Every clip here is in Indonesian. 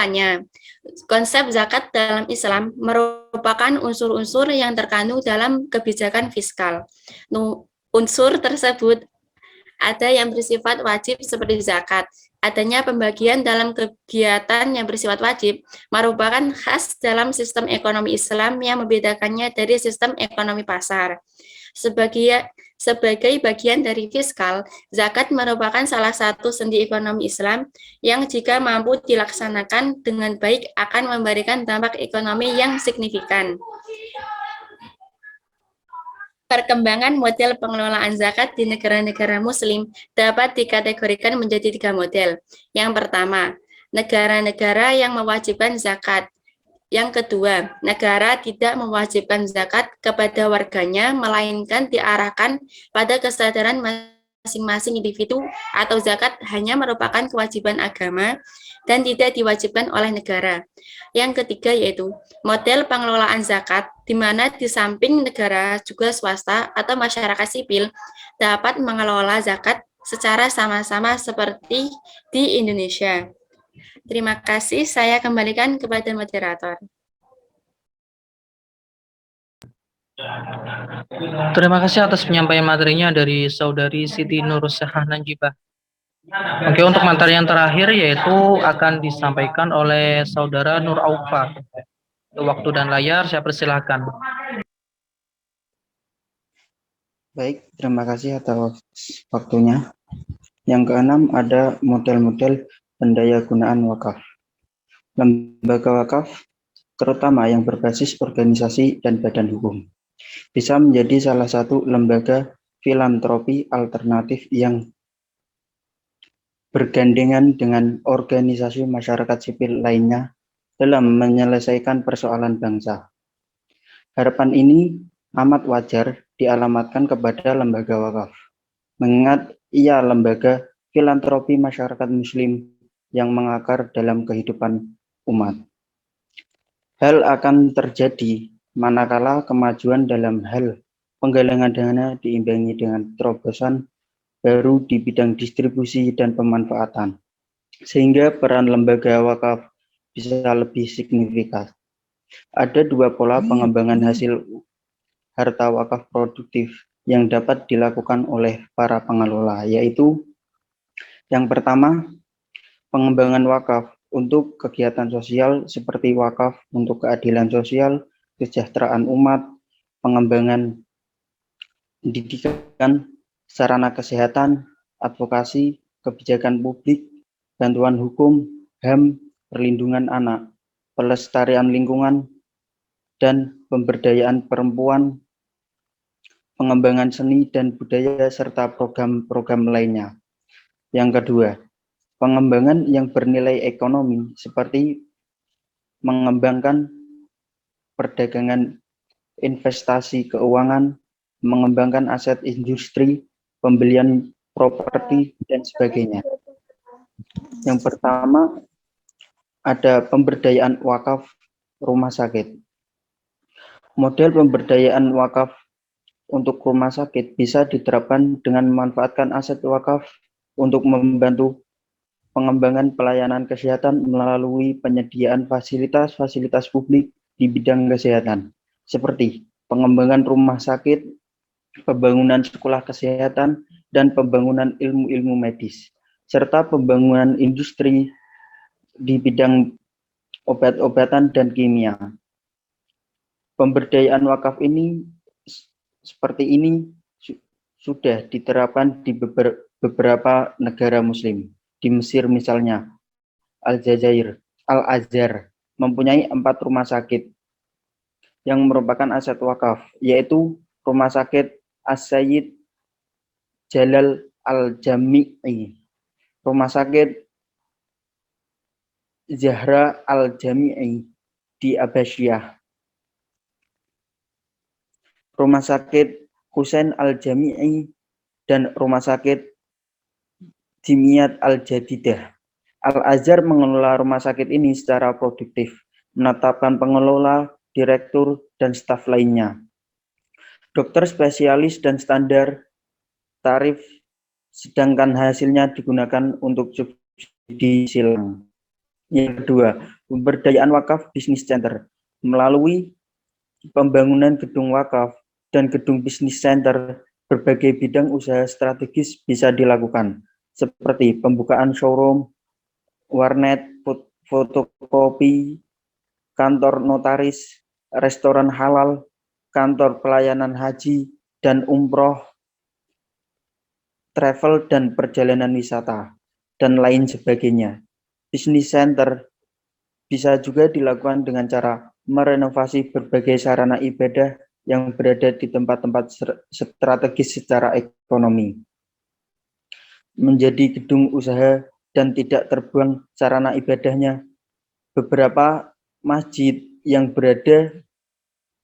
Kesimpulannya, konsep zakat dalam Islam merupakan unsur-unsur yang terkandung dalam kebijakan fiskal. Unsur tersebut ada yang bersifat wajib seperti zakat. Adanya pembagian dalam kegiatan yang bersifat wajib merupakan khas dalam sistem ekonomi Islam yang membedakannya dari sistem ekonomi pasar. Sebagai bagian dari fiskal, zakat merupakan salah satu sendi ekonomi Islam yang jika mampu dilaksanakan dengan baik akan memberikan dampak ekonomi yang signifikan. Perkembangan model pengelolaan zakat di negara-negara Muslim dapat dikategorikan menjadi 3 model. Yang pertama, negara-negara yang mewajibkan zakat. Yang kedua, negara tidak mewajibkan zakat kepada warganya, melainkan diarahkan pada kesadaran masing-masing individu atau zakat hanya merupakan kewajiban agama dan tidak diwajibkan oleh negara. Yang ketiga yaitu model pengelolaan zakat, di mana di samping negara juga swasta atau masyarakat sipil dapat mengelola zakat secara sama-sama seperti di Indonesia. Terima kasih, saya kembalikan kepada moderator. Terima kasih atas penyampaian materinya dari Saudari Siti Nurussahah Najibah. Oke, untuk materi yang terakhir yaitu akan disampaikan oleh Saudara Nur Aufa. Waktu dan layar saya persilahkan. Baik, terima kasih atas waktunya. Yang keenam ada model-model pendayagunaan wakaf. Lembaga wakaf, terutama yang berbasis organisasi dan badan hukum, bisa menjadi salah satu lembaga filantropi alternatif yang bergandengan dengan organisasi masyarakat sipil lainnya dalam menyelesaikan persoalan bangsa. Harapan ini amat wajar dialamatkan kepada lembaga wakaf, mengingat ia lembaga filantropi masyarakat muslim yang mengakar dalam kehidupan umat. Hal akan terjadi manakala kemajuan dalam hal penggalangan dana diimbangi dengan terobosan baru di bidang distribusi dan pemanfaatan, sehingga peran lembaga wakaf bisa lebih signifikan. Ada 2 pola pengembangan hasil harta wakaf produktif yang dapat dilakukan oleh para pengelola, yaitu yang pertama, pengembangan wakaf untuk kegiatan sosial seperti wakaf untuk keadilan sosial, kesejahteraan umat, pengembangan pendidikan, sarana kesehatan, advokasi, kebijakan publik, bantuan hukum, HAM, perlindungan anak, pelestarian lingkungan, dan pemberdayaan perempuan, pengembangan seni dan budaya, serta program-program lainnya. Yang kedua, pengembangan yang bernilai ekonomi seperti mengembangkan perdagangan, investasi keuangan, mengembangkan aset industri, pembelian properti, dan sebagainya. Yang pertama, ada pemberdayaan wakaf rumah sakit. Model pemberdayaan wakaf untuk rumah sakit bisa diterapkan dengan memanfaatkan aset wakaf untuk membantu pengembangan pelayanan kesehatan melalui penyediaan fasilitas-fasilitas publik di bidang kesehatan, seperti pengembangan rumah sakit, pembangunan sekolah kesehatan, dan pembangunan ilmu-ilmu medis, serta pembangunan industri di bidang obat-obatan dan kimia. Pemberdayaan wakaf ini seperti ini sudah diterapkan di beberapa negara muslim. Di Mesir misalnya, Al-Azhar mempunyai 4 rumah sakit yang merupakan aset wakaf, yaitu Rumah Sakit As-Sayyid Jalal Al-Jami'i, Rumah Sakit Zahra Al-Jami'i di Abbasiyah, Rumah Sakit Husain Al-Jami'i, dan Rumah Sakit Jimiyat Al-Jadidah. Al-Azhar mengelola rumah sakit ini secara produktif, menetapkan pengelola, direktur, dan staf lainnya, dokter spesialis, dan standar tarif, sedangkan hasilnya digunakan untuk subsidi silang. Yang kedua, pemberdayaan wakaf bisnis center melalui pembangunan gedung wakaf dan gedung bisnis center. Berbagai bidang usaha strategis bisa dilakukan, seperti pembukaan showroom, warnet, fotokopi, kantor notaris, restoran halal, kantor pelayanan haji dan umroh, travel dan perjalanan wisata, dan lain sebagainya. Business center bisa juga dilakukan dengan cara merenovasi berbagai sarana ibadah yang berada di tempat-tempat strategis secara ekonomi, menjadi gedung usaha dan tidak terbuang sarana ibadahnya. Beberapa masjid yang berada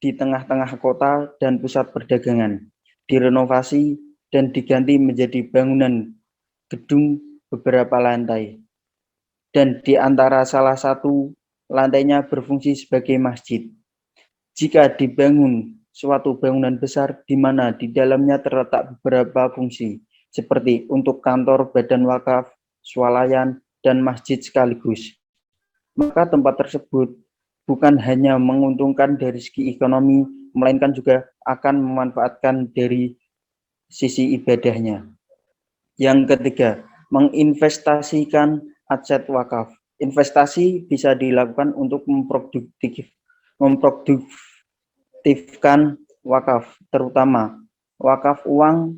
di tengah-tengah kota dan pusat perdagangan direnovasi dan diganti menjadi bangunan gedung beberapa lantai, dan di antara salah satu lantainya berfungsi sebagai masjid. Jika dibangun suatu bangunan besar di mana di dalamnya terletak beberapa fungsi, seperti untuk kantor badan wakaf, swalayan, dan masjid sekaligus, maka tempat tersebut bukan hanya menguntungkan dari segi ekonomi, melainkan juga akan memanfaatkan dari sisi ibadahnya. Yang ketiga, menginvestasikan aset wakaf. Investasi bisa dilakukan untuk memproduktifkan wakaf, terutama wakaf uang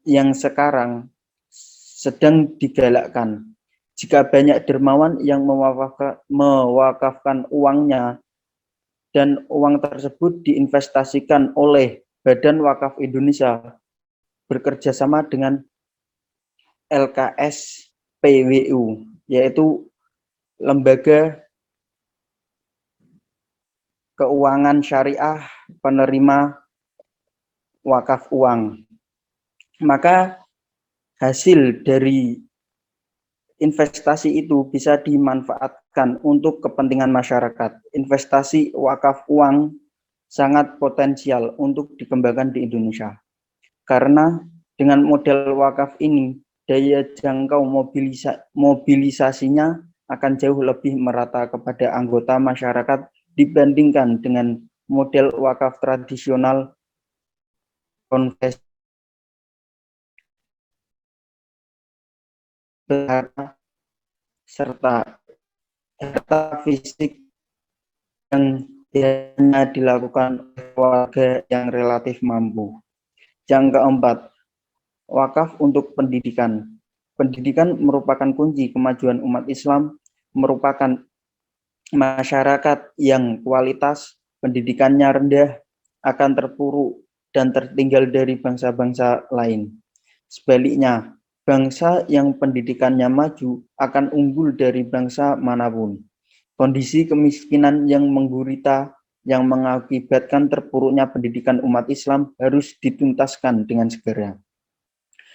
yang sekarang sedang digalakkan. Jika banyak dermawan yang mewakafkan uangnya dan uang tersebut diinvestasikan oleh Badan Wakaf Indonesia bekerjasama dengan LKS PWU, yaitu Lembaga Keuangan Syariah Penerima Wakaf Uang, maka hasil dari investasi itu bisa dimanfaatkan untuk kepentingan masyarakat. Investasi wakaf uang sangat potensial untuk dikembangkan di Indonesia, karena dengan model wakaf ini daya jangkau mobilisasinya akan jauh lebih merata kepada anggota masyarakat dibandingkan dengan model wakaf tradisional konvensional serta harta fisik yang hanya dilakukan warga yang relatif mampu. Yang keempat, wakaf untuk pendidikan. Pendidikan merupakan kunci kemajuan umat Islam, merupakan masyarakat yang kualitas pendidikannya rendah akan terpuruk dan tertinggal dari bangsa-bangsa lain. Sebaliknya, bangsa yang pendidikannya maju akan unggul dari bangsa manapun. Kondisi kemiskinan yang menggurita yang mengakibatkan terpuruknya pendidikan umat Islam harus dituntaskan dengan segera.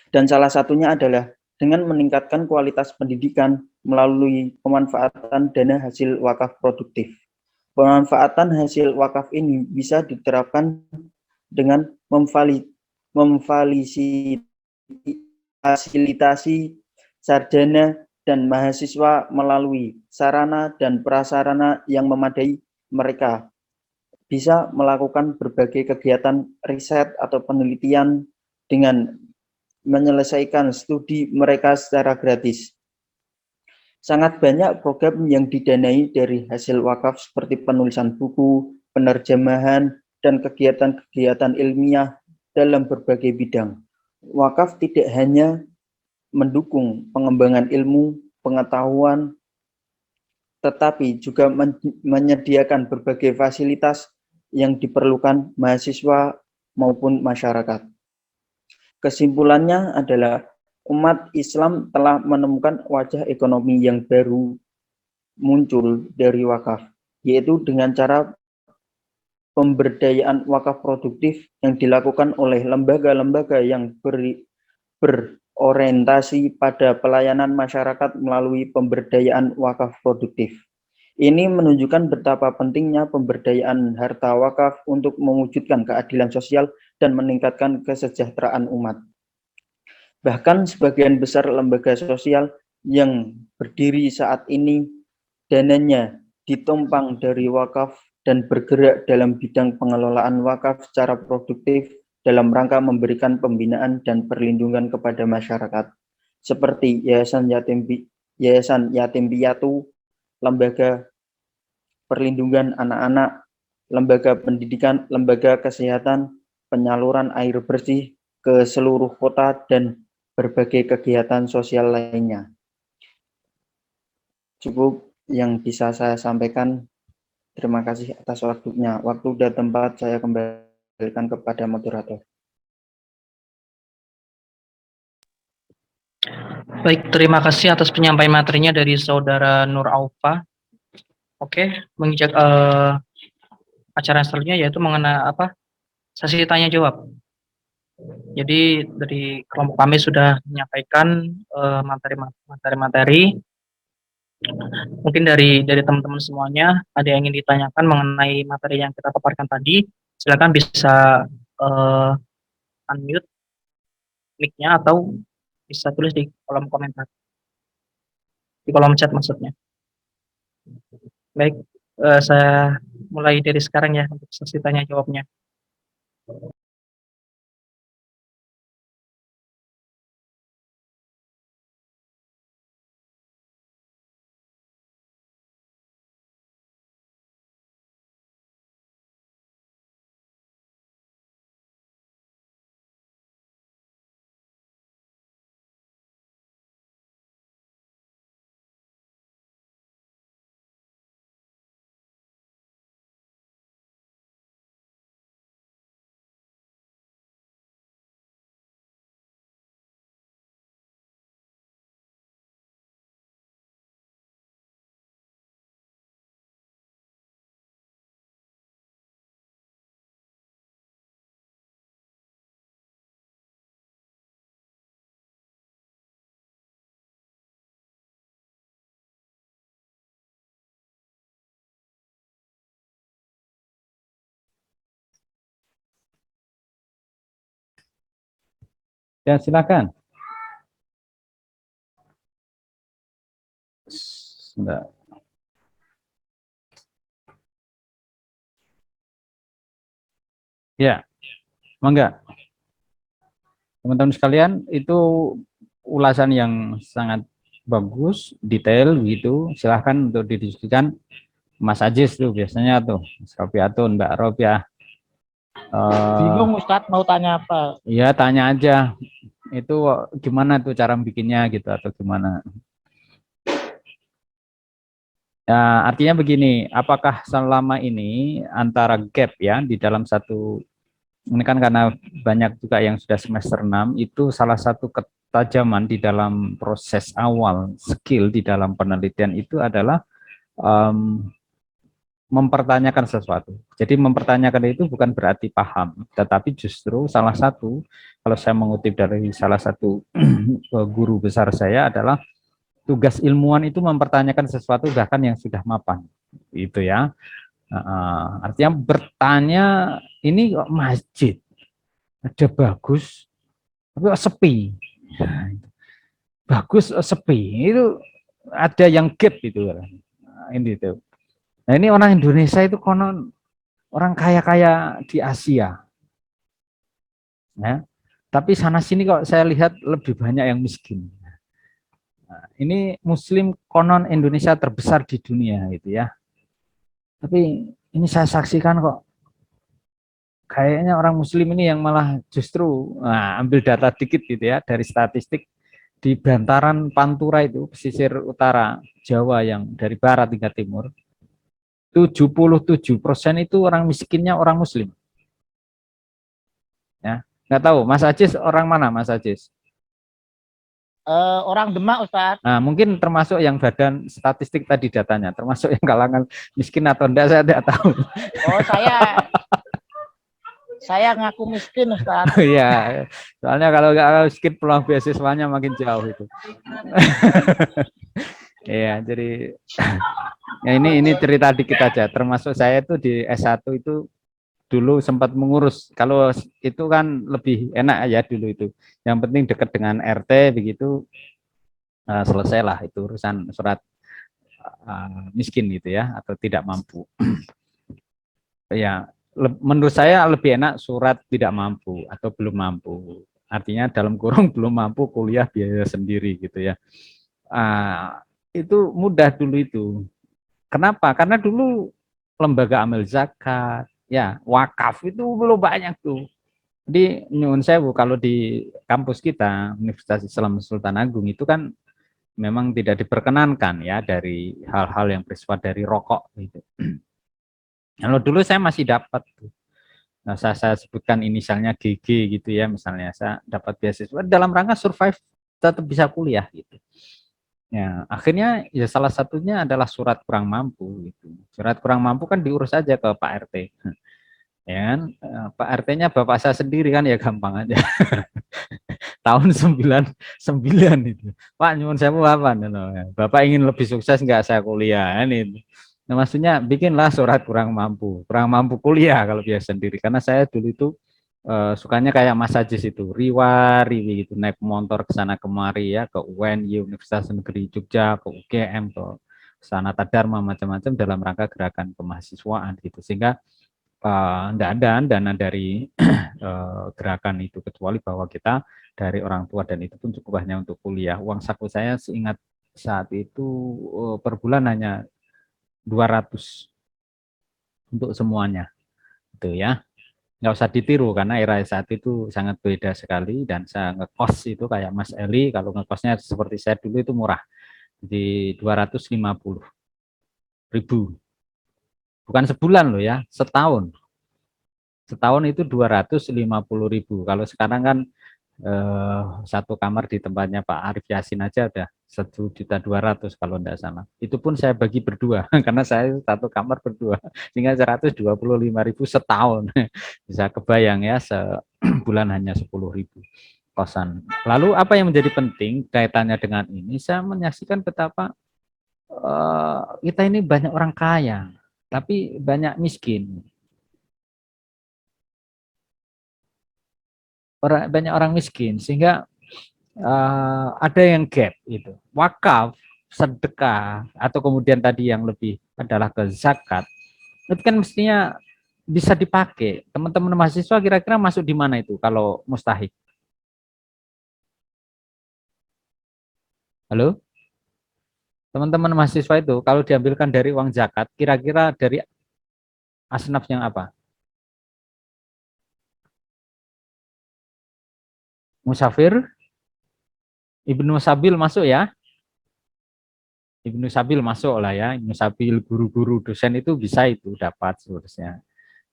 Dan salah satunya adalah dengan meningkatkan kualitas pendidikan melalui pemanfaatan dana hasil wakaf produktif. Pemanfaatan hasil wakaf ini bisa diterapkan dengan memfasilitasi sarjana dan mahasiswa melalui sarana dan prasarana yang memadai. Mereka bisa melakukan berbagai kegiatan riset atau penelitian dengan menyelesaikan studi mereka secara gratis. Sangat banyak program yang didanai dari hasil wakaf seperti penulisan buku, penerjemahan, dan kegiatan-kegiatan ilmiah dalam berbagai bidang. Wakaf tidak hanya mendukung pengembangan ilmu, pengetahuan, tetapi juga menyediakan berbagai fasilitas yang diperlukan mahasiswa maupun masyarakat. Kesimpulannya adalah umat Islam telah menemukan wajah ekonomi yang baru muncul dari wakaf, yaitu dengan cara pemberdayaan wakaf produktif yang dilakukan oleh lembaga-lembaga yang berorientasi pada pelayanan masyarakat melalui pemberdayaan wakaf produktif. Ini menunjukkan betapa pentingnya pemberdayaan harta wakaf untuk mewujudkan keadilan sosial dan meningkatkan kesejahteraan umat. Bahkan sebagian besar lembaga sosial yang berdiri saat ini dananya ditumpang dari wakaf dan bergerak dalam bidang pengelolaan wakaf secara produktif dalam rangka memberikan pembinaan dan perlindungan kepada masyarakat, seperti Yayasan Yatim Piatu, Lembaga Perlindungan Anak-anak, Lembaga Pendidikan, Lembaga Kesehatan, penyaluran air bersih ke seluruh kota, dan berbagai kegiatan sosial lainnya. Cukup yang bisa saya sampaikan. Terima kasih atas waktunya. Waktu dan tempat saya kembalikan kepada moderator. Baik, terima kasih atas penyampaian materinya dari Saudara Nur Aufa. Oke, menginjak acara selanjutnya yaitu mengenai sesi tanya jawab. Jadi dari kelompok kami sudah menyampaikan materi-materi. Mungkin dari teman-teman semuanya ada yang ingin ditanyakan mengenai materi yang kita paparkan tadi. Silakan bisa unmute mic-nya atau bisa tulis di kolom komentar, di kolom chat maksudnya. Baik, saya mulai dari sekarang ya untuk sesi tanya jawabnya. Ya, silakan. Sebentar. Ya, mangga. Teman-teman sekalian, itu ulasan yang sangat bagus, detail gitu. Silahkan untuk didiskusikan. Mas Ajis tuh biasanya tuh, Mas Rofiatun, Mbak Rofiah. Bingung Ustadz mau tanya apa? Iya, tanya aja. Itu gimana tuh cara bikinnya gitu atau gimana? Ya, artinya begini, apakah selama ini antara gap ya di dalam satu, ini kan karena banyak juga yang sudah semester 6, itu salah satu ketajaman di dalam proses awal skill di dalam penelitian itu adalah mempertanyakan sesuatu. Jadi mempertanyakan itu bukan berarti paham, tetapi justru salah satu, kalau saya mengutip dari salah satu guru besar saya adalah tugas ilmuwan itu mempertanyakan sesuatu bahkan yang sudah mapan, itu ya. Artinya bertanya, ini kok masjid ada bagus, tapi kok sepi. Bagus sepi, itu ada yang gap itu. Ini itu. Nah ini orang Indonesia itu konon orang kaya-kaya di Asia, ya. Tapi sana sini kok saya lihat lebih banyak yang miskin. Nah, ini Muslim konon Indonesia terbesar di dunia gitu ya. Tapi ini saya saksikan kok kayaknya orang Muslim ini yang malah justru ambil data dikit gitu ya dari statistik di bantaran Pantura itu pesisir utara Jawa yang dari barat hingga timur 77% itu orang miskinnya orang Muslim. Ya, nggak tahu Mas Ajis orang mana Mas Ajis? Orang Demak Ustadz. Nah, mungkin termasuk yang badan statistik tadi datanya, termasuk yang kalangan miskin atau enggak saya tidak tahu. Oh, saya ngaku miskin Ustadz. Iya, soalnya kalau nggak miskin peluang beasiswanya makin jauh itu. Iya, jadi ya ini cerita dikit aja. Termasuk saya itu di S1 itu dulu sempat mengurus. Kalau itu kan lebih enak ya dulu itu. Yang penting dekat dengan RT begitu selesailah itu urusan surat miskin gitu ya, atau tidak mampu. Ya, menurut saya lebih enak surat tidak mampu atau belum mampu. Artinya dalam kurung belum mampu kuliah biaya sendiri gitu ya. Itu mudah dulu itu. Kenapa? Karena dulu lembaga amil zakat, ya wakaf itu belum banyak tuh. Jadi nyuwun sewu kalau di kampus kita Universitas Islam Sultan Agung itu kan memang tidak diperkenankan ya dari hal-hal yang bersifat dari rokok gitu. Kalau dulu saya masih dapat tuh. Nah, saya sebutkan inisialnya GG gitu ya, misalnya saya dapat beasiswa dalam rangka survive tetap bisa kuliah gitu. Ya, akhirnya ya salah satunya adalah surat kurang mampu gitu. Surat kurang mampu kan diurus aja ke Pak RT. Ya kan, Pak RT-nya bapak saya sendiri kan ya gampang aja. Tahun 99 itu. Pak nyuwun sewu apa? Bapak ingin lebih sukses nggak saya kuliah ini. Nah, maksudnya bikinlah surat kurang mampu kuliah kalau biasa sendiri. Karena saya dulu itu sukanya kayak Mas Ajis itu, riwi gitu, naik motor ke sana kemari ya, ke UNY, Universitas Negeri Jogja, ke UGM, ke Sanata Dharma macam-macam dalam rangka gerakan kemahasiswaan gitu. Sehingga tidak ada dana dari gerakan itu kecuali bahwa kita dari orang tua dan itu pun cukup hanya untuk kuliah. Uang saku saya seingat saat itu per bulan hanya 200 untuk semuanya. Itu ya. Nggak usah ditiru karena era saat itu sangat beda sekali dan saya ngekos itu kayak Mas Eli kalau ngekosnya seperti saya dulu itu murah. Di 250.000. Bukan sebulan loh ya, setahun. Setahun itu 250.000. Kalau sekarang kan satu kamar di tempatnya Pak Arif Yasin aja udah 1.200.000 kalau tidak salah. Itu pun saya bagi berdua karena saya satu kamar berdua sehingga 125.000 setahun. Bisa kebayang ya sebulan hanya 10.000 kosan. Lalu apa yang menjadi penting kaitannya dengan ini? Saya menyaksikan betapa kita ini banyak orang kaya tapi banyak miskin. Banyak orang miskin sehingga ada yang gap itu. Wakaf, sedekah atau kemudian tadi yang lebih adalah ke zakat itu kan mestinya bisa dipakai. Teman-teman mahasiswa kira-kira masuk di mana itu kalau mustahik? Halo? Teman-teman mahasiswa itu kalau diambilkan dari uang zakat kira-kira dari asnaf yang apa? Musafir, Ibnu Sabil masuk ya? Ibnu Sabil masuk lah ya. Ibnu Sabil, guru-guru, dosen itu bisa itu dapat seharusnya.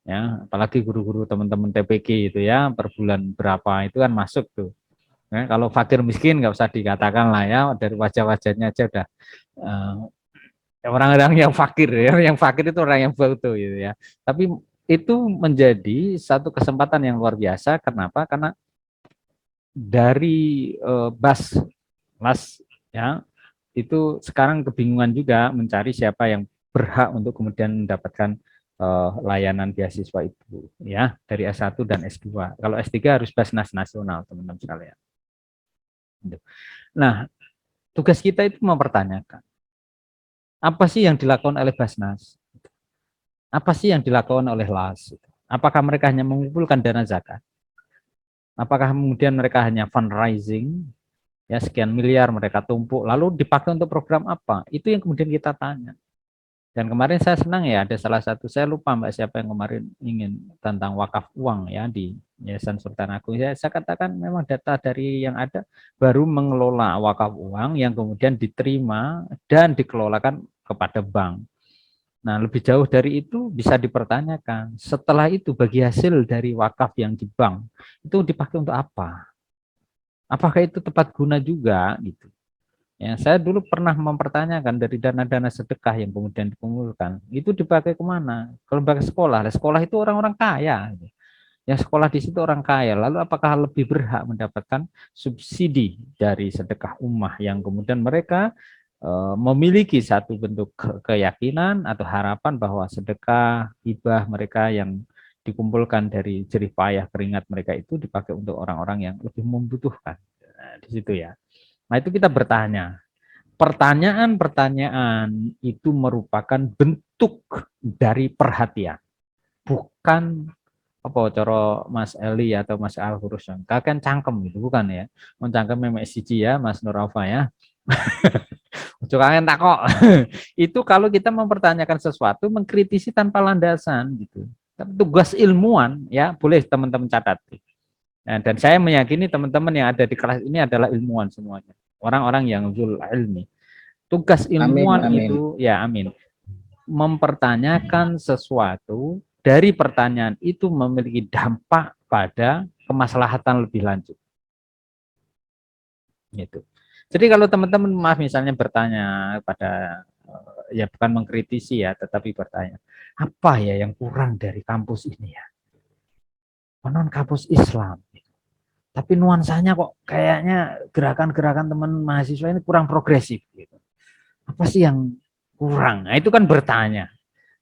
Ya, apalagi guru-guru teman-teman TPG itu ya, per bulan berapa itu kan masuk tuh. Ya, kalau fakir miskin nggak usah dikatakan lah ya, dari wajah-wajahnya aja udah orang-orang yang fakir ya, yang fakir itu orang yang foto gitu ya. Tapi itu menjadi satu kesempatan yang luar biasa. Kenapa? Karena dari Bas ya itu sekarang kebingungan juga mencari siapa yang berhak untuk kemudian mendapatkan layanan beasiswa itu ya dari S1 dan S2. Kalau S3 harus Basnas nasional teman-teman sekalian. Nah, tugas kita itu mempertanyakan apa sih yang dilakukan oleh Basnas? Apa sih yang dilakukan oleh LAS? Apakah mereka hanya mengumpulkan dana zakat? Apakah kemudian mereka hanya fundraising? Ya sekian miliar mereka tumpuk lalu dipakai untuk program apa? Itu yang kemudian kita tanya. Dan kemarin saya senang ya ada salah satu saya lupa Mbak siapa yang kemarin ingin tentang wakaf uang ya di Yayasan Sultan Agung. Saya katakan memang data dari yang ada baru mengelola wakaf uang yang kemudian diterima dan dikelolakan kepada bank. Nah, lebih jauh dari itu bisa dipertanyakan. Setelah itu bagi hasil dari wakaf yang di bank itu dipakai untuk apa? Apakah itu tepat guna juga gitu? Ya, saya dulu pernah mempertanyakan dari dana-dana sedekah yang kemudian dikumpulkan, itu dipakai kemana? Ke lembaga sekolah. Nah, sekolah itu orang-orang kaya. Gitu. Yang sekolah di situ orang kaya. Lalu apakah lebih berhak mendapatkan subsidi dari sedekah ummah yang kemudian mereka memiliki satu bentuk keyakinan atau harapan bahwa sedekah hibah mereka yang dikumpulkan dari jerih payah keringat mereka itu dipakai untuk orang-orang yang lebih membutuhkan. Nah, di situ ya. Nah, itu kita bertanya, pertanyaan-pertanyaan itu merupakan bentuk dari perhatian, bukan apa cara Mas Eli atau Mas Al-Hurus kakek cangkem gitu, bukan ya. Mau cangkem memek siji ya Mas Nurafa ya. Ojo kangen tak kok. Itu kalau kita mempertanyakan sesuatu, mengkritisi tanpa landasan gitu. Tapi tugas ilmuwan ya, boleh teman-teman catat. Nah, dan saya meyakini teman-teman yang ada di kelas ini adalah ilmuwan semuanya. Orang-orang yang zul ilmi. Tugas ilmuwan Amin. itu ya amin. Mempertanyakan sesuatu dari pertanyaan itu memiliki dampak pada kemaslahatan lebih lanjut. Gitu. Jadi kalau teman-teman maaf misalnya bertanya pada ya bukan mengkritisi ya, tetapi bertanya, apa ya yang kurang dari kampus ini ya? Non kampus Islam. Tapi nuansanya kok kayaknya gerakan-gerakan teman mahasiswa ini kurang progresif gitu. Apa sih yang kurang? Nah, itu kan bertanya.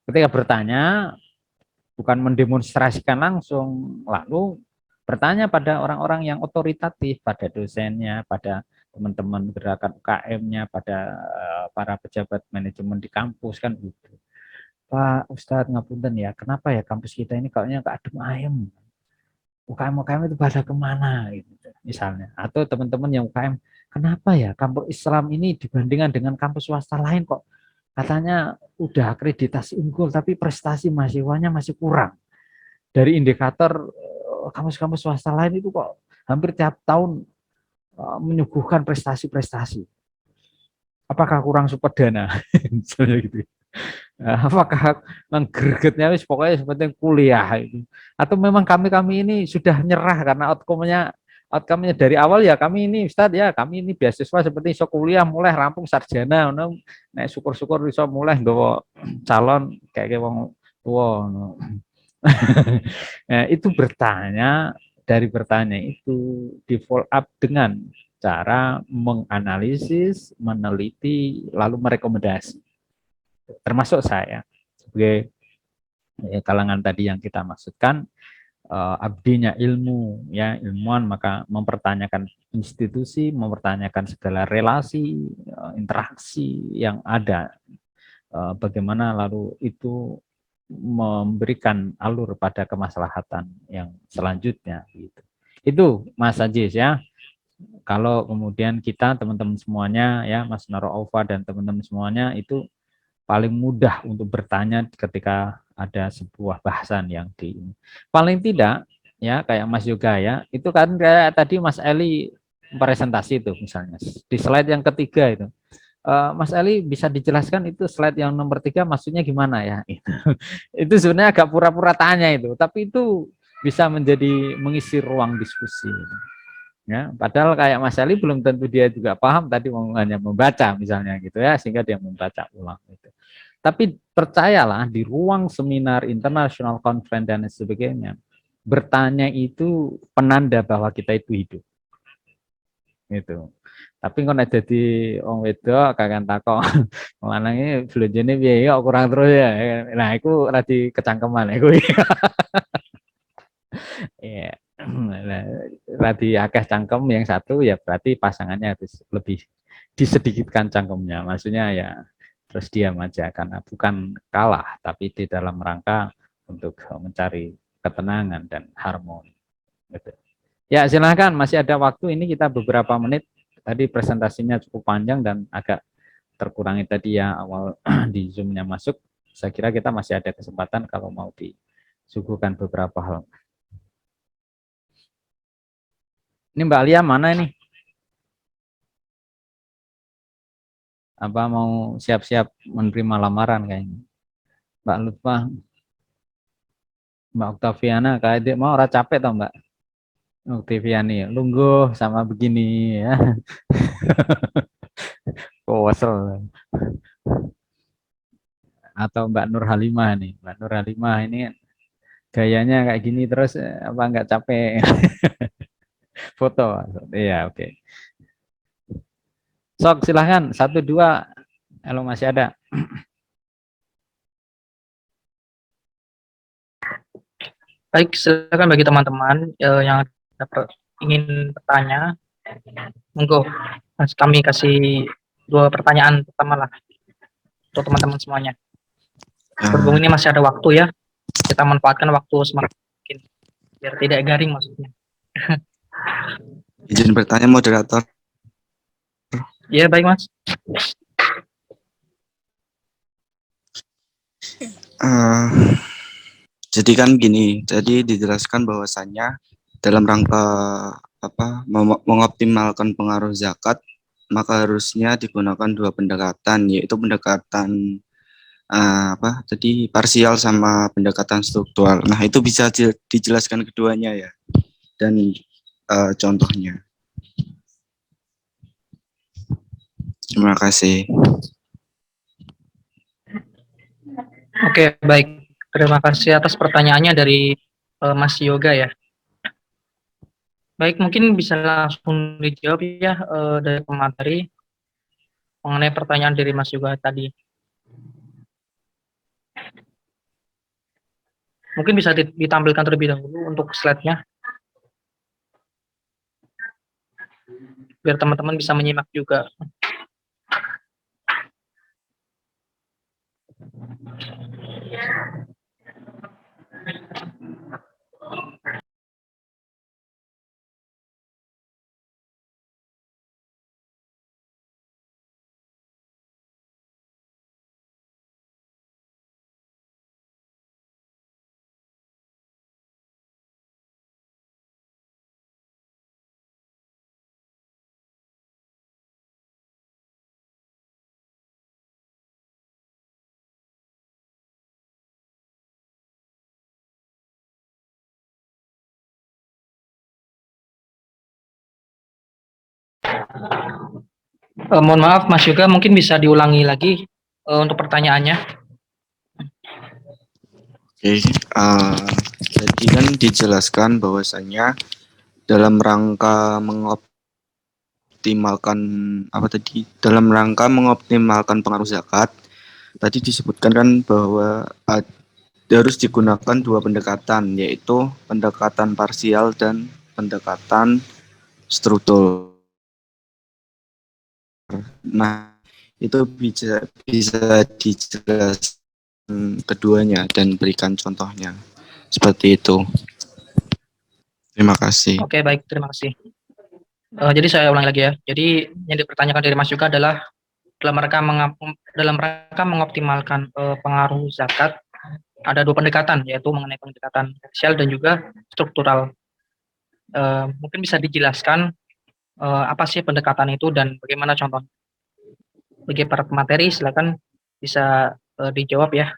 Ketika bertanya bukan mendemonstrasikan langsung, lalu bertanya pada orang-orang yang otoritatif, pada dosennya, pada teman-teman gerakan UKM-nya, pada para pejabat manajemen di kampus kan gitu. Pak Ustadz ngapunten ya, kenapa ya kampus kita ini kayaknya adem ayem? UKM-UKM itu pada kemana gitu misalnya. Atau teman-teman yang UKM, kenapa ya kampus Islam ini dibandingkan dengan kampus swasta lain kok katanya udah akreditasi unggul tapi prestasi mahasiswanya masih kurang. Dari indikator kampus-kampus swasta lain itu kok hampir tiap tahun menyuguhkan prestasi-prestasi. Apakah kurang sumber dana? Misalnya gitu. Apakah menggregetnya wis pokoknya seperti kuliah itu, atau memang kami ini sudah nyerah karena outcome-nya dari awal ya kami ini Ustadz ya kami ini beasiswa seperti iso kuliah mulai rampung sarjana nek syukur-syukur iso mulai nggawa calon kayak wong tua nah, itu dari bertanya itu di follow up dengan cara menganalisis, meneliti, lalu merekomendasi. Termasuk saya sebagai kalangan tadi yang kita maksudkan abdinya ilmu ya ilmuwan maka mempertanyakan institusi, mempertanyakan segala relasi interaksi yang ada bagaimana lalu itu memberikan alur pada kemaslahatan yang selanjutnya gitu. Itu Mas Ajis ya. Kalau kemudian kita teman-teman semuanya ya Mas Naro Ova dan teman-teman semuanya itu paling mudah untuk bertanya ketika ada sebuah bahasan yang paling tidak ya kayak Mas Yoga ya itu kan kayak tadi Mas Eli presentasi itu misalnya di slide yang ketiga itu Mas Eli bisa dijelaskan itu slide yang nomor 3 maksudnya gimana ya itu sebenarnya agak pura-pura tanya itu tapi itu bisa menjadi mengisi ruang diskusi ya padahal kayak Mas Ali belum tentu dia juga paham tadi hanya membaca misalnya gitu ya sehingga dia membaca ulang itu tapi percayalah di ruang seminar international conference dan sebagainya bertanya itu penanda bahwa kita itu hidup gitu tapi kalau ada di wong wedok kakek takok lanange blonjone piye ya kurang terus ya nah itu radi kecangkeman iku ya berarti akeh cangkem yang satu ya berarti pasangannya harus lebih disedikitkan cangkemnya maksudnya ya terus diam aja karena bukan kalah tapi di dalam rangka untuk mencari ketenangan dan harmoni gitu. Ya silakan masih ada waktu ini kita beberapa menit tadi presentasinya cukup panjang dan agak terkurangi tadi ya awal di zoom-nya masuk saya kira kita masih ada kesempatan kalau mau disuguhkan beberapa hal. Ini Mbak Alia mana ini? Apa mau siap-siap menerima lamaran kayaknya? Mbak Lutfah, Mbak Oktaviana, kayak dia mau ora capek tau Mbak Oktaviani, lungguh sama begini ya. Kosel. Atau Mbak Nur Halimah nih, Mbak Nur Halimah ini gayanya kayak gini terus apa nggak capek? Foto, iya oke. Sok silahkan 1, 2, kalau masih ada. Baik, silakan bagi teman-teman yang ingin bertanya, monggo kami kasih dua pertanyaan pertama lah untuk teman-teman semuanya. Berhubung ini masih ada waktu ya, kita manfaatkan waktu semakin mungkin biar tidak garing maksudnya. Izin bertanya moderator. Ya baik Mas. Jadi kan gini, tadi dijelaskan bahwasannya dalam rangka mengoptimalkan pengaruh zakat, maka harusnya digunakan dua pendekatan, yaitu pendekatan tadi parsial sama pendekatan struktural. Nah, itu bisa dijelaskan keduanya ya, dan contohnya. Terima kasih. Oke, baik. Terima kasih atas pertanyaannya dari Mas Yoga ya. Baik, mungkin bisa langsung dijawab ya dari pemateri mengenai pertanyaan dari Mas Yoga tadi. Mungkin bisa ditampilkan terlebih dahulu untuk slide-nya, biar teman-teman bisa menyimak juga. Mohon maaf Mas Yoga, mungkin bisa diulangi lagi untuk pertanyaannya. Oke, jadi kan dijelaskan bahwasanya dalam rangka mengoptimalkan pengaruh zakat, tadi disebutkan kan bahwa harus digunakan dua pendekatan, yaitu pendekatan parsial dan pendekatan struktur. Nah, itu bisa dijelaskan keduanya dan berikan contohnya. Seperti itu. Terima kasih. Oke, baik, terima kasih. Jadi saya ulangi lagi ya. Jadi yang dipertanyakan dari Mas Yoga adalah dalam rangka mengoptimalkan pengaruh zakat, ada dua pendekatan, yaitu mengenai pendekatan parsial dan juga struktural. Mungkin bisa dijelaskan apa sih pendekatan itu dan bagaimana contohnya? Bagi para pemateri, silakan bisa dijawab ya.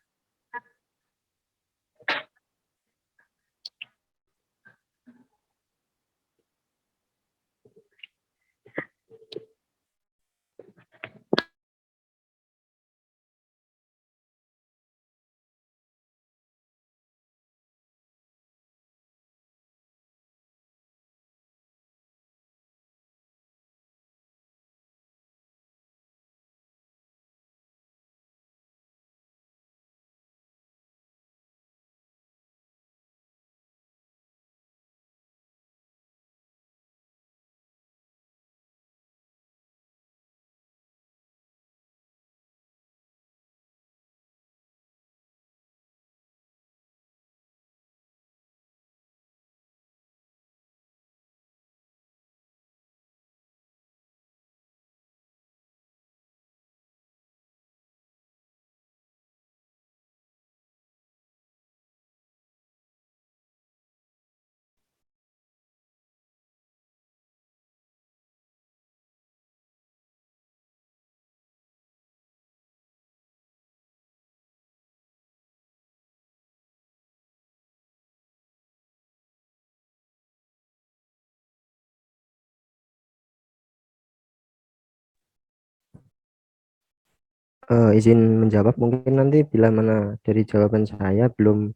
Izin menjawab mungkin nanti bila mana dari jawaban saya belum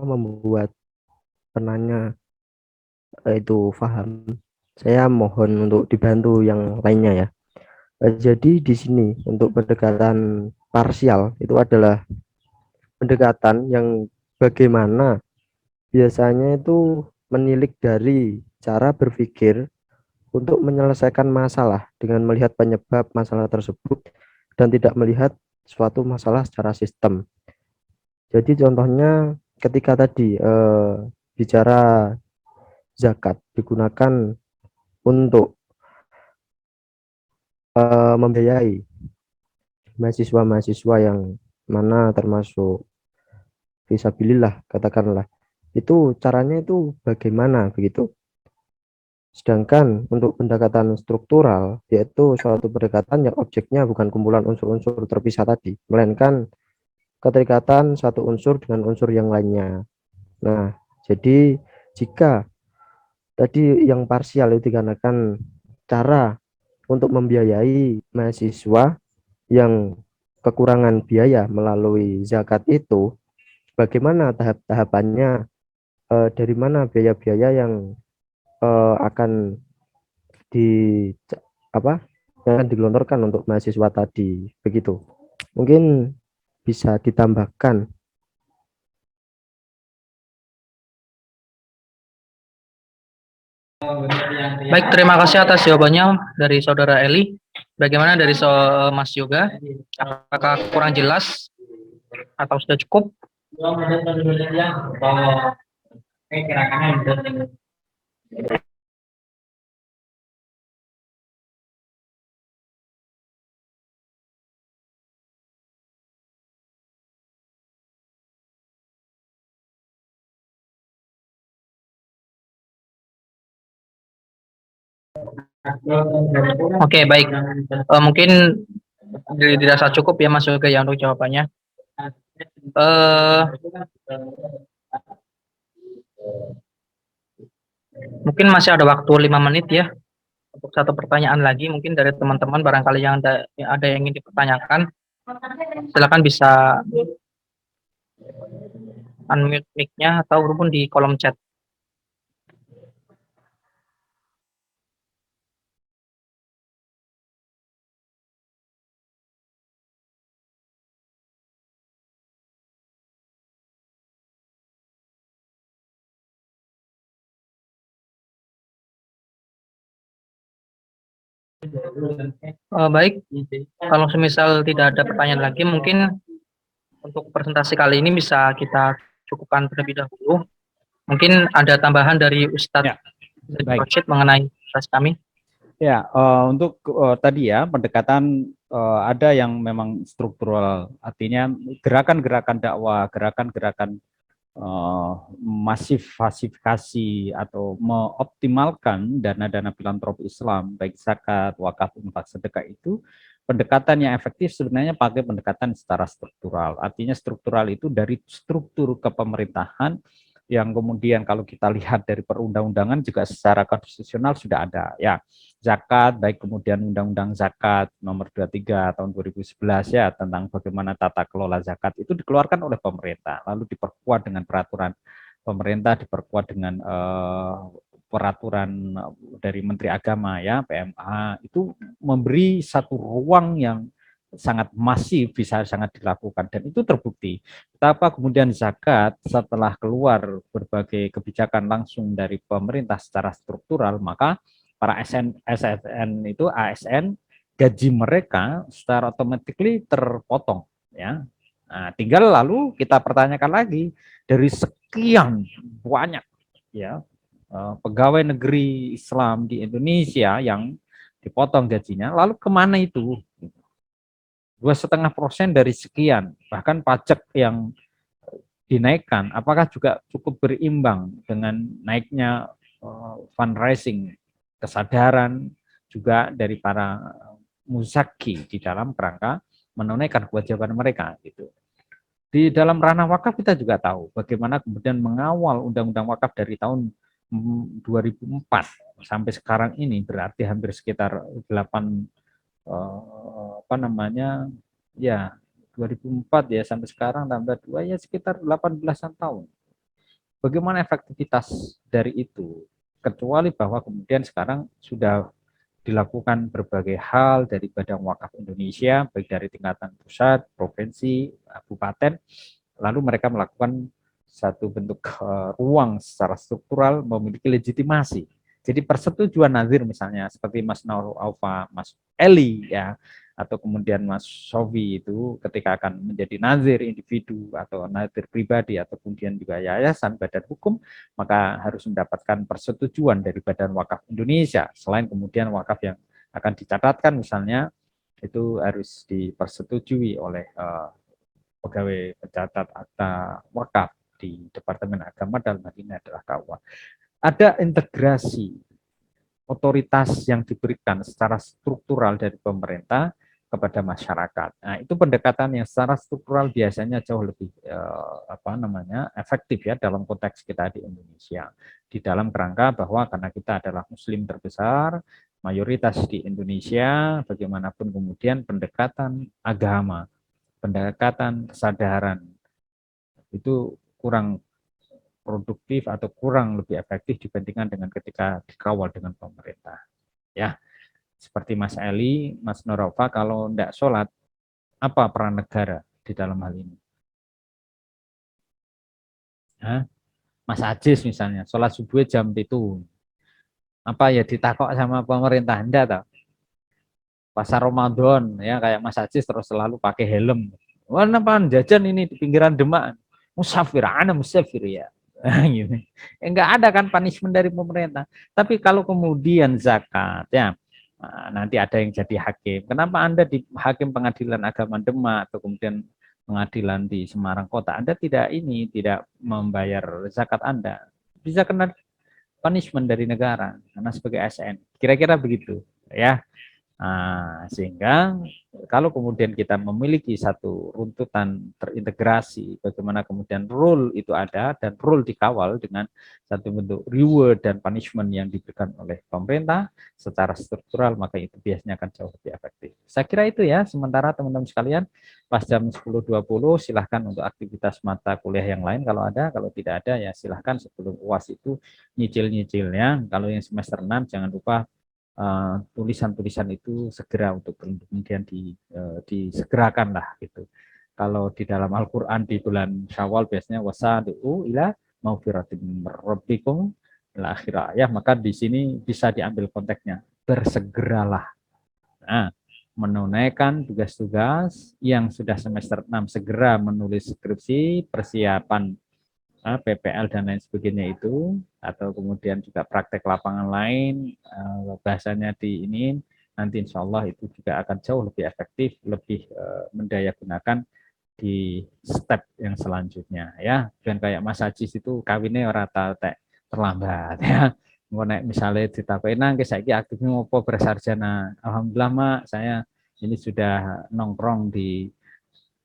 membuat penanya itu paham, saya mohon untuk dibantu yang lainnya ya. Jadi di sini untuk pendekatan parsial itu adalah pendekatan yang bagaimana biasanya itu menilik dari cara berpikir untuk menyelesaikan masalah dengan melihat penyebab masalah tersebut dan tidak melihat suatu masalah secara sistem. Jadi contohnya ketika tadi bicara zakat digunakan untuk membiayai mahasiswa-mahasiswa yang mana termasuk fisabilillah katakanlah, itu caranya itu bagaimana begitu. Sedangkan untuk pendekatan struktural yaitu suatu pendekatan yang objeknya bukan kumpulan unsur-unsur terpisah tadi, melainkan keterikatan satu unsur dengan unsur yang lainnya. Nah, jadi jika tadi yang parsial itu dikarenakan cara untuk membiayai mahasiswa yang kekurangan biaya melalui zakat itu, bagaimana tahap-tahapannya, dari mana biaya-biaya yang akan di apa yang akan digelontorkan untuk mahasiswa tadi begitu. Mungkin bisa ditambahkan. Baik, terima kasih atas jawabannya dari Saudara Eli. Bagaimana dari Mas Yoga? Apakah kurang jelas atau sudah cukup? Oke, baik. Mungkin dirasa cukup ya Mas Yoga ya untuk jawabannya. Mungkin masih ada waktu 5 menit ya untuk satu pertanyaan lagi. Mungkin dari teman-teman barangkali yang ada yang ingin dipertanyakan, silakan bisa unmute mic-nya ataupun di kolom chat. Baik, kalau semisal tidak ada pertanyaan lagi, mungkin untuk presentasi kali ini bisa kita cukupkan terlebih dahulu. Mungkin ada tambahan dari Ustadz Rashid mengenai presentasi kami. Ya, untuk tadi ya pendekatan ada yang memang struktural, artinya gerakan-gerakan dakwah, gerakan-gerakan masifasifikasi atau mengoptimalkan dana-dana filantropi Islam, baik zakat, wakaf, infak, sedekah itu pendekatan yang efektif sebenarnya pakai pendekatan secara struktural. Artinya struktural itu dari struktur kepemerintahan yang kemudian kalau kita lihat dari perundang-undangan juga secara konstitusional sudah ada ya. Zakat, baik kemudian Undang-Undang Zakat nomor 23 tahun 2011 ya tentang bagaimana tata kelola zakat itu dikeluarkan oleh pemerintah, lalu diperkuat dengan peraturan pemerintah, diperkuat dengan peraturan dari Menteri Agama ya PMA, itu memberi satu ruang yang sangat masif bisa sangat dilakukan dan itu terbukti. Betapa kemudian zakat setelah keluar berbagai kebijakan langsung dari pemerintah secara struktural, maka para ASN itu ASN gaji mereka secara otomatis terpotong ya. Nah, tinggal lalu kita pertanyakan lagi dari sekian banyak ya pegawai negeri Islam di Indonesia yang dipotong gajinya, lalu kemana itu? 2,5% dari sekian, bahkan pajak yang dinaikkan, apakah juga cukup berimbang dengan naiknya fundraising, kesadaran juga dari para muzaki di dalam kerangka menunaikan kewajiban mereka gitu. Di dalam ranah wakaf kita juga tahu bagaimana kemudian mengawal undang-undang wakaf dari tahun 2004 sampai sekarang ini berarti hampir sekitar 8 ya 2004 ya sampai sekarang tambah 2 ya sekitar 18-an tahun. Bagaimana efektivitas dari itu? Kecuali bahwa kemudian sekarang sudah dilakukan berbagai hal dari Badan Wakaf Indonesia, baik dari tingkatan pusat, provinsi, kabupaten, lalu mereka melakukan satu bentuk ruang secara struktural memiliki legitimasi Jadi persetujuan nazir misalnya seperti Mas Nur Aufa, Mas Eli ya, atau kemudian Mas Sofi itu ketika akan menjadi nazir individu atau nazir pribadi atau kemudian juga yayasan badan hukum, maka harus mendapatkan persetujuan dari Badan Wakaf Indonesia. Selain kemudian wakaf yang akan dicatatkan misalnya itu harus dipersetujui oleh pegawai pencatat akta wakaf di Departemen Agama dalam hal ini adalah KUA. Ada integrasi otoritas yang diberikan secara struktural dari pemerintah kepada masyarakat. Nah, itu pendekatan yang secara struktural biasanya jauh lebih efektif ya dalam konteks kita di Indonesia. Di dalam kerangka bahwa karena kita adalah muslim terbesar, mayoritas di Indonesia, bagaimanapun kemudian pendekatan agama, pendekatan kesadaran itu kurang produktif atau kurang lebih efektif dibandingkan dengan ketika dikawal dengan pemerintah. Ya, seperti Mas Eli, Mas Norofa, kalau tidak sholat, apa peran negara di dalam hal ini? Hah? Mas Ajis misalnya, sholat subuh jam itu, apa ya ditakok sama pemerintah Anda tahu? Pasar Ramadan ya kayak Mas Ajis terus selalu pakai helm. Wah, apa jajan ini di pinggiran Demak? Musafir, ana musafir ya. Gitu. Enggak ada kan punishment dari pemerintah. Tapi kalau kemudian zakat ya nanti ada yang jadi hakim. Kenapa Anda di hakim pengadilan agama Demak atau kemudian pengadilan di Semarang Kota Anda tidak membayar zakat Anda? Bisa kena punishment dari negara karena sebagai ASN. Kira-kira begitu ya. Nah, sehingga kalau kemudian kita memiliki satu runtutan terintegrasi, bagaimana kemudian rule itu ada dan rule dikawal dengan satu bentuk reward dan punishment yang diberikan oleh pemerintah secara struktural, maka itu biasanya akan jauh lebih efektif. Saya kira itu ya, sementara teman-teman sekalian pas jam 10.20 silahkan untuk aktivitas mata kuliah yang lain kalau ada, kalau tidak ada ya silahkan sebelum UAS itu nyicil-nyicilnya. Kalau yang semester 6 jangan lupa tulisan-tulisan itu segera untuk kemudian disegerakan lah gitu. Kalau di dalam Al-Qur'an di bulan Syawal biasanya wasadi'u ila maufiratin rabbikum ila akhir ayat, maka di sini bisa diambil konteksnya bersegeralah. Nah, menunaikan tugas-tugas yang sudah semester 6 segera menulis skripsi, persiapan PPL dan lain sebagainya itu, atau kemudian juga praktek lapangan lain, bahasanya di ini, nanti insya Allah itu juga akan jauh lebih efektif, lebih mendaya gunakan di step yang selanjutnya ya. Dan kayak Mas Ajis itu kawinnya rata terlambat ya. Misalnya ditakuti nang saya aktifnya ngopo bersarjana. Alhamdulillah Mak, saya ini sudah nongkrong di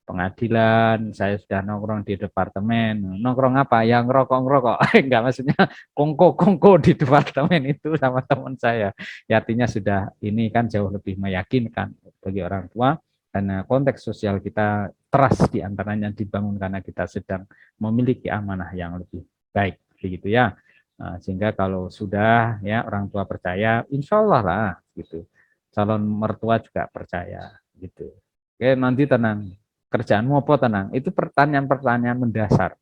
pengadilan, saya sudah nongkrong di departemen. Nongkrong apa? Yang ngerokok-ngerokok. Enggak, maksudnya kongko-kongko di departemen itu sama teman saya. Ya, artinya sudah ini kan jauh lebih meyakinkan bagi orang tua karena konteks sosial kita trust di antaranya dibangun karena kita sedang memiliki amanah yang lebih baik begitu ya. Nah, sehingga kalau sudah ya orang tua percaya, insya Allah lah gitu. Calon mertua juga percaya gitu. Oke, nanti tenang. Kerjaanmu apa tenang? Itu pertanyaan-pertanyaan mendasar.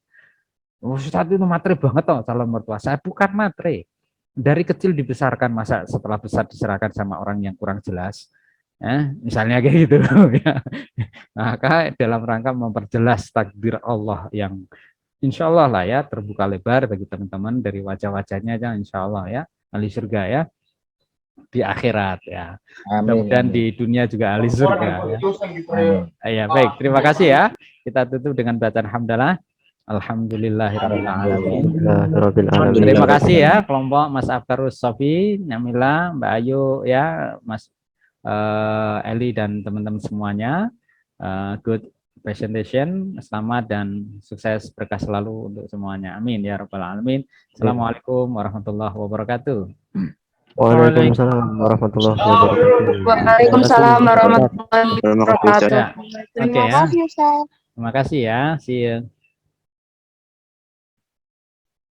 Ustaz itu materi banget toh calon mertua. Saya bukan materi. Dari kecil dibesarkan, masa setelah besar diserahkan sama orang yang kurang jelas. Misalnya kayak gitu. Maka dalam rangka memperjelas takdir Allah yang insya Allah lah ya terbuka lebar bagi teman-teman dari wajah-wajahnya aja insya Allah ya. Ahli surga ya. Di akhirat ya. Mudah-mudahan di dunia juga ahli surga ya. Ya, baik, terima kasih ya. Kita tutup dengan bacaan hamdalah. Alhamdulillahirabbil alamin. Terima kasih ya kelompok Mas Afkarus Sofi, Nyamila, Mbak Ayu ya, Mas Eli dan teman-teman semuanya. Good presentation, selamat dan sukses berkah selalu untuk semuanya. Amin ya rabbal alamin. Assalamualaikum warahmatullahi wabarakatuh. Waalaikumsalam warahmatullahi wabarakatuh. Waalaikumsalam warahmatullahi wabarakatuh. Oke ya. Terima kasih ya. See you.